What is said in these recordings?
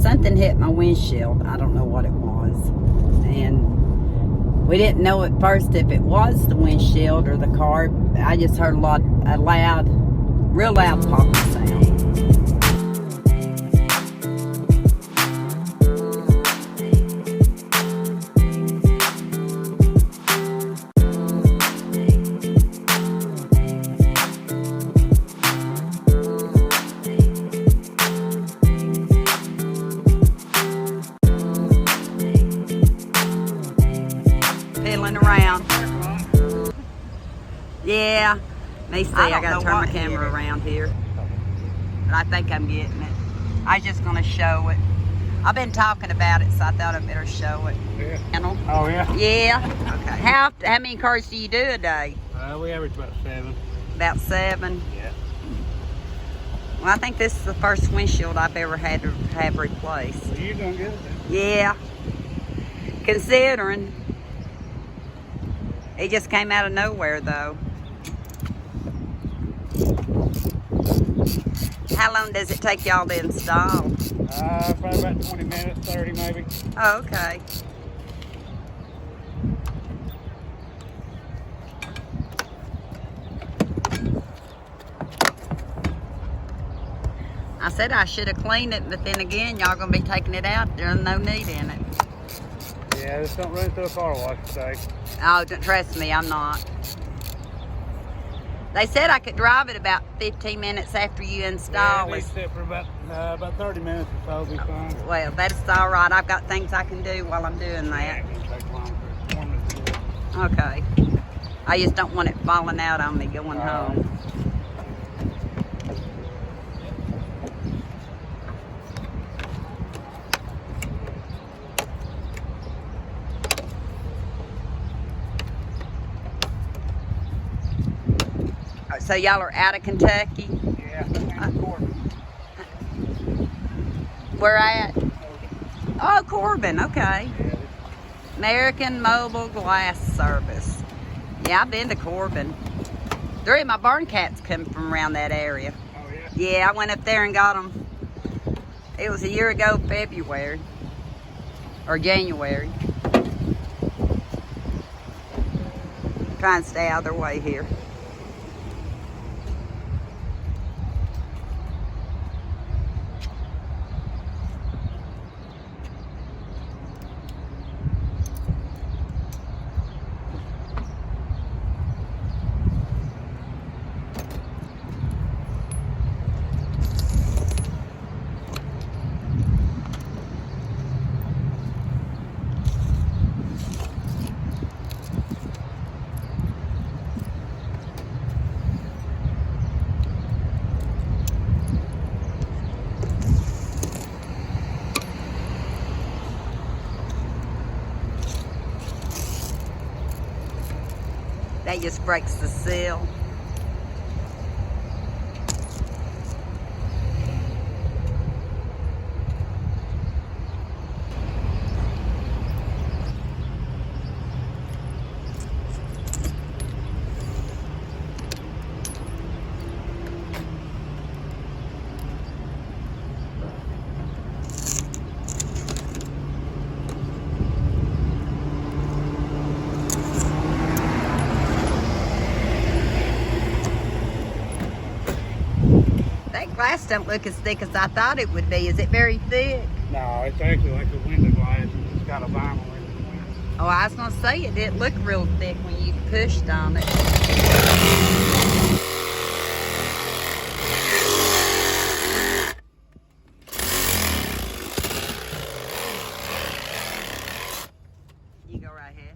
something hit my windshield. I don't know what it was. And we didn't know at first if it was the windshield or the car. I just heard a loud, real loud popping sound. Fiddling around. Yeah. Let me see, I gotta turn my camera around here. But I think I'm getting it. I was just gonna show it. I've been talking about it, so I thought I'd better show it. Yeah. Oh, yeah? Yeah. Okay. How many cars do you do a day? We average about 7. About 7? Yeah. Well, I think this is the first windshield I've ever had to have replaced. Well, you're doing good then. Yeah. Considering. It just came out of nowhere, though. How long does it take y'all to install? Probably about 20 minutes, 30 maybe. Oh, okay. I said I should have cleaned it, but then again, y'all gonna be taking it out. There's no need in it. Yeah, just don't run through a car wash today. Oh, don't trust me, I'm not. They said I could drive it about 15 minutes after you install it. it. Sit for about 30 minutes or so, will be fine. Well, that's all right. I've got things I can do while I'm doing that. Yeah, it take longer. 1 minute to do it. Okay. I just don't want it falling out on me going home. So y'all are out of Kentucky? Yeah, and Corbin. Where at? Oh, Corbin, okay. Yeah, American Mobile Glass Service. Yeah, I've been to Corbin. 3 of my barn cats come from around that area. oh, yeah? Yeah, I went up there and got them. It was a year ago, February. Or January. Trying to stay out of their way here. That just breaks the seal. Glass don't look as thick as I thought it would be. Is it very thick? No, it's actually like a window glass. It's got a vinyl in it. Oh, I was going to say it didn't look real thick when you pushed on it. You go right ahead.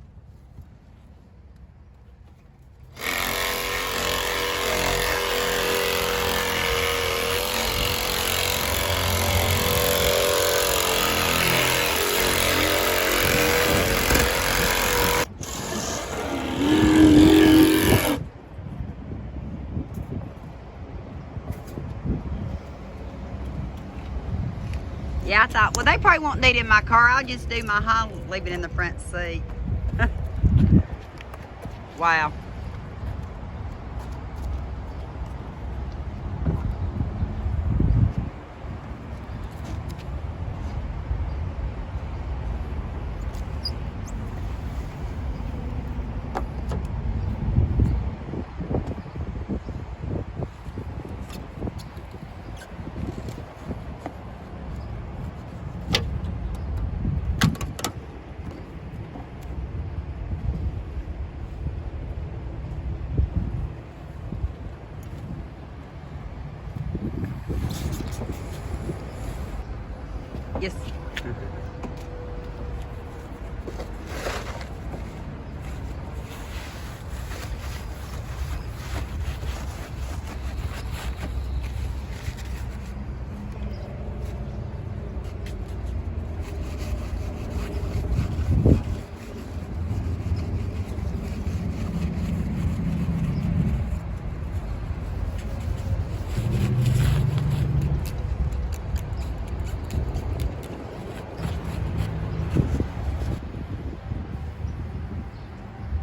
Yeah, I thought, well, they probably won't need it in my car. I'll just do my haul, leave it in the front seat. Wow. Yes.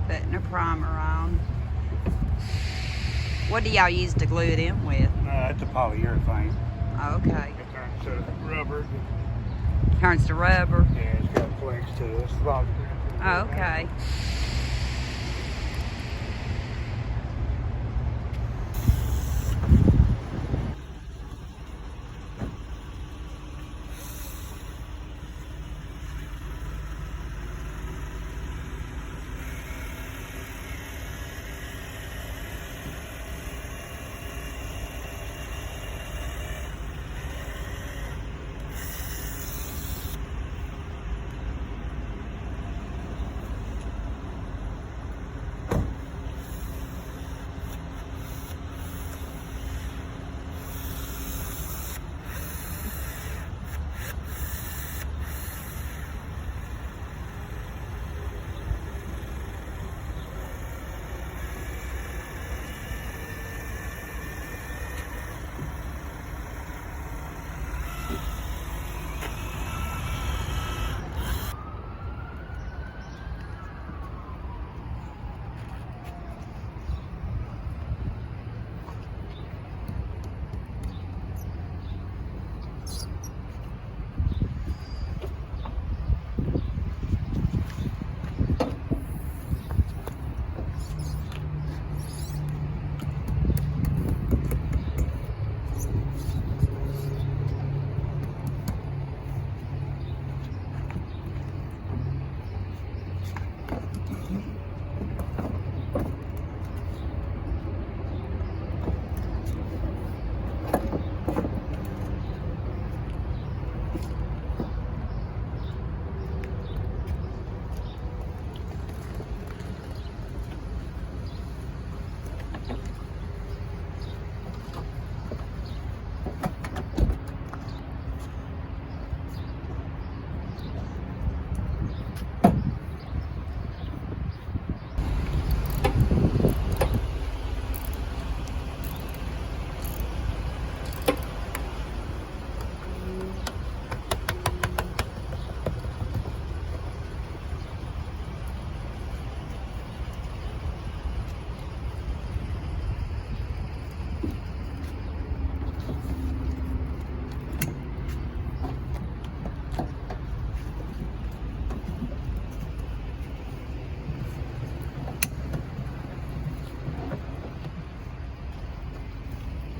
Putting a primer on. What do y'all use to glue it in with? It's a polyurethane. Okay. It turns to rubber. Turns to rubber. Yeah, it's got flex to it. It's Okay.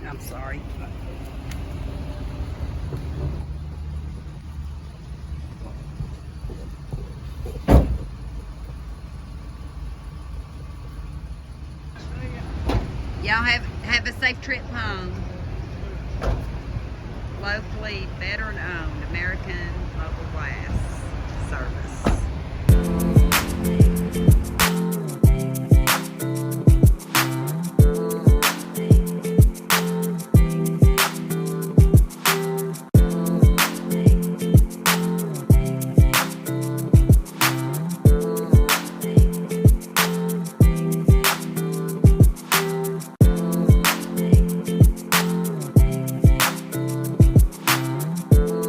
I'm sorry. Y'all have a safe trip home. Locally veteran owned American Mobile Glass Service.